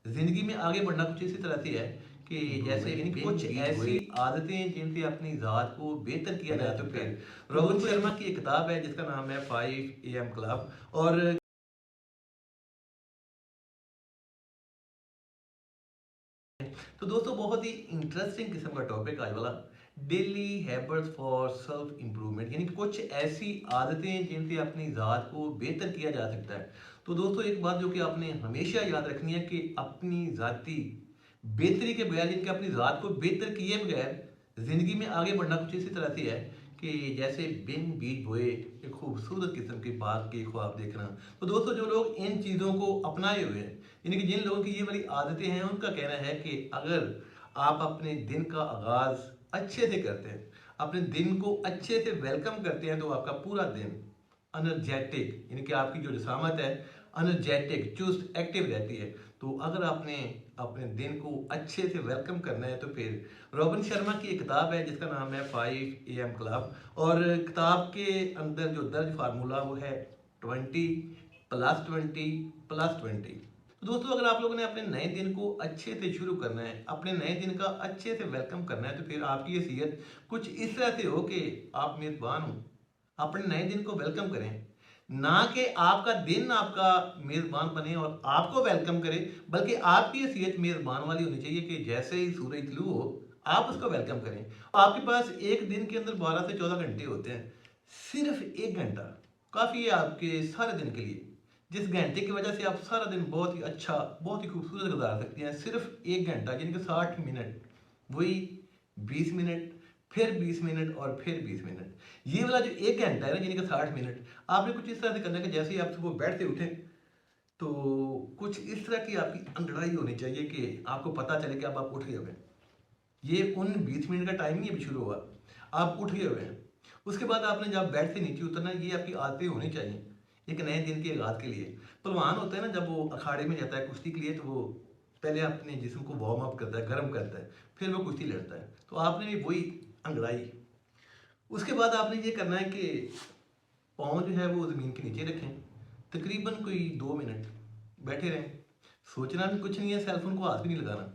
जिंदगी में आगे बढ़ना कुछ इसी तरह से है कि जैसे कुछ ऐसी आदतें जिनसे अपनी ज़ात को बेहतर किया जा सकता है। रोहन शर्मा की एक किताब है जिसका नाम है 5 AM क्लब। और तो दोस्तों बहुत ही इंटरेस्टिंग किस्म का टॉपिक आज वाला, daily habits for self improvement, यानी कुछ ऐसी आदतें जिनसे अपनी ज़ात को बेहतर किया जा सकता है। तो दोस्तों एक बात जो कि आपने हमेशा याद रखनी है कि अपनी ज़ाती बेहतरी के बगैर, जिनके अपनी ज़ात को बेहतर किए बगैर ज़िंदगी में आगे बढ़ना कुछ इसी तरह से है कि जैसे बिन बीज बोए एक खूबसूरत किस्म की बाग के ख्वाब देखना। तो दोस्तों जो लोग इन चीज़ों को अपनाए हुए हैं, यानी कि जिन लोगों की ये वाली आदतें हैं, उनका कहना है कि अगर आप अपने दिन का आगाज़ अच्छे से करते हैं, अपने दिन को अच्छे से वेलकम करते हैं, तो आपका पूरा दिन एनर्जेटिक, यानी कि आपकी जो जिसामत है एनर्जेटिक चुस्त एक्टिव रहती है। तो अगर आपने अपने दिन को अच्छे से वेलकम करना है तो फिर रोबिन शर्मा की एक किताब है जिसका नाम है 5 AM क्लब। और किताब के अंदर जो दर्ज फार्मूला वो है 20+20+20। तो दोस्तों अगर आप लोगों ने अपने नए दिन को अच्छे से शुरू करना है, अपने नए दिन का अच्छे से वेलकम करना है, तो फिर आपकी ये सीयत कुछ इस तरह से हो कि आप मेज़बान हो, अपने नए दिन को वेलकम करें, ना कि आपका दिन आपका मेज़बान बने और आपको वेलकम करे, बल्कि आपकी हैसियत मेज़बान वाली होनी चाहिए कि जैसे ही सूरज तुलू हो आप उसको वेलकम करें। आपके पास एक दिन के अंदर 12 से 14 घंटे होते हैं, सिर्फ 1 घंटा काफ़ी है आपके सारे दिन के लिए, जिस घंटे की वजह से आप सारा दिन बहुत ही अच्छा, बहुत ही खूबसूरत गुजार सकते हैं। सिर्फ 1 घंटा यानी कि 60 मिनट, वही 20 मिनट, फिर 20 मिनट और फिर 20 मिनट। ये वाला जो 1 घंटा है ना, यानी कि 60 मिनट, आपने कुछ इस तरह से करना है कि जैसे ही आप सुबह बेड से उठें तो कुछ इस तरह की आपकी अंगड़ाई होनी चाहिए कि आपको पता चले कि अब आप उठ गए हुए हैं। ये उन 20 मिनट का टाइम ही अभी शुरू हुआ, आप उठ गए हुए हैं। उसके बाद आपने जब बेड से नीचे उतरना, ये आपकी आदतें होनी चाहिए एक नए दिन के आगाज के लिए। पहलवान होता है ना, जब वो अखाड़े में जाता है कुश्ती के लिए, तो वो पहले अपने जिस्म को वार्म अप करता है, गर्म करता है, फिर वो कुश्ती लड़ता है। तो आपने भी वही अंगड़ाई। उसके बाद आपने ये करना है कि पाँव जो है वो ज़मीन के नीचे रखें, तकरीबन कोई 2 मिनट बैठे रहें। सोचना भी कुछ नहीं है, सेलफोन को हाथ भी नहीं लगाना।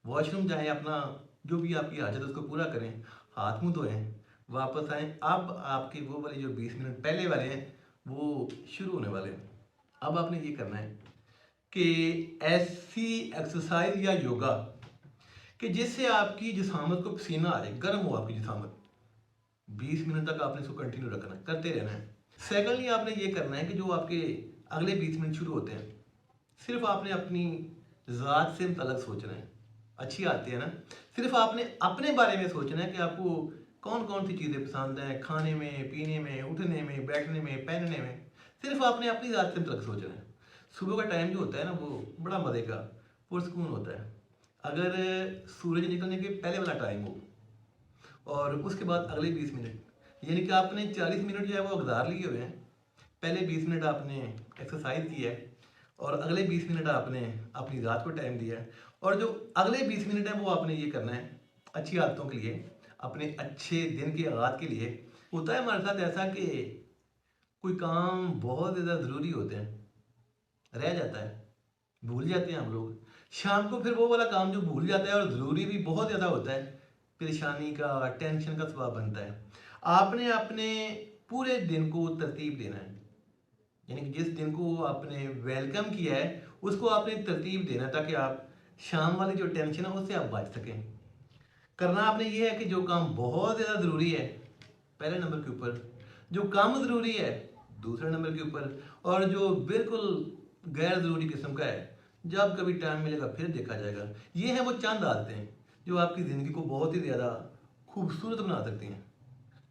वॉशरूम जाएं, अपना जो भी आपकी हाजत है उसको पूरा करें, हाथ मुंह धोएं, वापस आएं। अब आपके वो वाले जो 20 मिनट पहले वाले हैं वो शुरू होने वाले हैं। अब आपने ये करना है कि ऐसी एक्सरसाइज या योगा कि जिससे आपकी जिसामत को पसीना आ जाए, गर्म हो आपकी जिसामत। 20 मिनट तक आपने इसको कंटिन्यू रखना है, करते रहना है। सेकेंडली आपने ये करना है कि जो आपके अगले 20 मिनट शुरू होते हैं, सिर्फ आपने अपनी ज़ात से मुतल्लक सोचना है। अच्छी आती है ना, सिर्फ आपने अपने बारे में सोचना है कि आपको कौन कौन सी चीज़ें पसंद हैं, खाने में, पीने में, उठने में, बैठने में, पहनने में। सिर्फ आपने अपनी ज़ात से मुतल्लक सोचना है। सुबह का टाइम जो होता है ना, वो बड़ा मज़े का पुरसकून होता है। अगर सूरज निकलने के पहले वाला टाइम हो और उसके बाद अगले 20 मिनट, यानी कि आपने 40 मिनट जो है वो गुजार लिए हुए हैं। पहले 20 मिनट आपने एक्सरसाइज की है और अगले 20 मिनट आपने अपनी ज़ात को टाइम दिया है। और जो अगले 20 मिनट है वो आपने ये करना है अच्छी आदतों के लिए, अपने अच्छे दिन के आगाज़ के लिए। होता है हमारे साथ ऐसा कि कोई काम बहुत ज़्यादा ज़रूरी होते हैं, रह जाता है, भूल जाते हैं हम लोग। शाम को फिर वो वाला काम जो भूल जाता है और ज़रूरी भी बहुत ज़्यादा होता है, परेशानी का, टेंशन का सबब बनता है। आपने अपने पूरे दिन को तरतीब देना है, यानी कि जिस दिन को आपने वेलकम किया है उसको आपने तरतीब देना है, ताकि आप शाम वाली जो टेंशन है उससे आप बच सकें। करना आपने ये है कि जो काम बहुत ज़्यादा ज़रूरी है पहले नंबर के ऊपर, जो कम ज़रूरी है दूसरे नंबर के ऊपर, और जो बिल्कुल गैर ज़रूरी किस्म का है जब कभी टाइम मिलेगा फिर देखा जाएगा। ये हैं वो चंद आदतें जो आपकी ज़िंदगी को बहुत ही ज़्यादा खूबसूरत बना सकती हैं,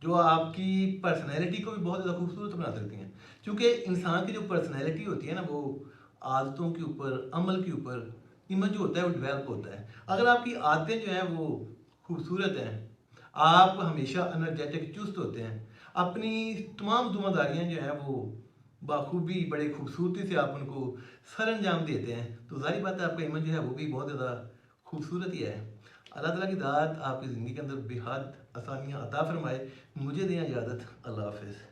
जो आपकी पर्सनैलिटी को भी बहुत ज़्यादा खूबसूरत बना सकती हैं। क्योंकि इंसान की जो पर्सनैलिटी होती है ना, वो आदतों के ऊपर, अमल के ऊपर, इमेज जो होता है वो डेवलप होता है। अगर आपकी आदतें जो हैं वो खूबसूरत हैं, आप हमेशा एनर्जेटिक चुस्त होते हैं, अपनी तमाम जिम्मेदारियाँ जो हैं वो बाखूबी बड़े खूबसूरती से आप उनको सर अंजाम देते हैं, तो ज़ाहिर बात है आपका इमेज जो है वो भी बहुत ज़्यादा खूबसूरत ही है। अल्लाह ताला की दात आपकी ज़िंदगी के अंदर बेहद आसानियाँ अता फरमाए। मुझे दें इजाज़त, अल्लाह हाफ़िज़।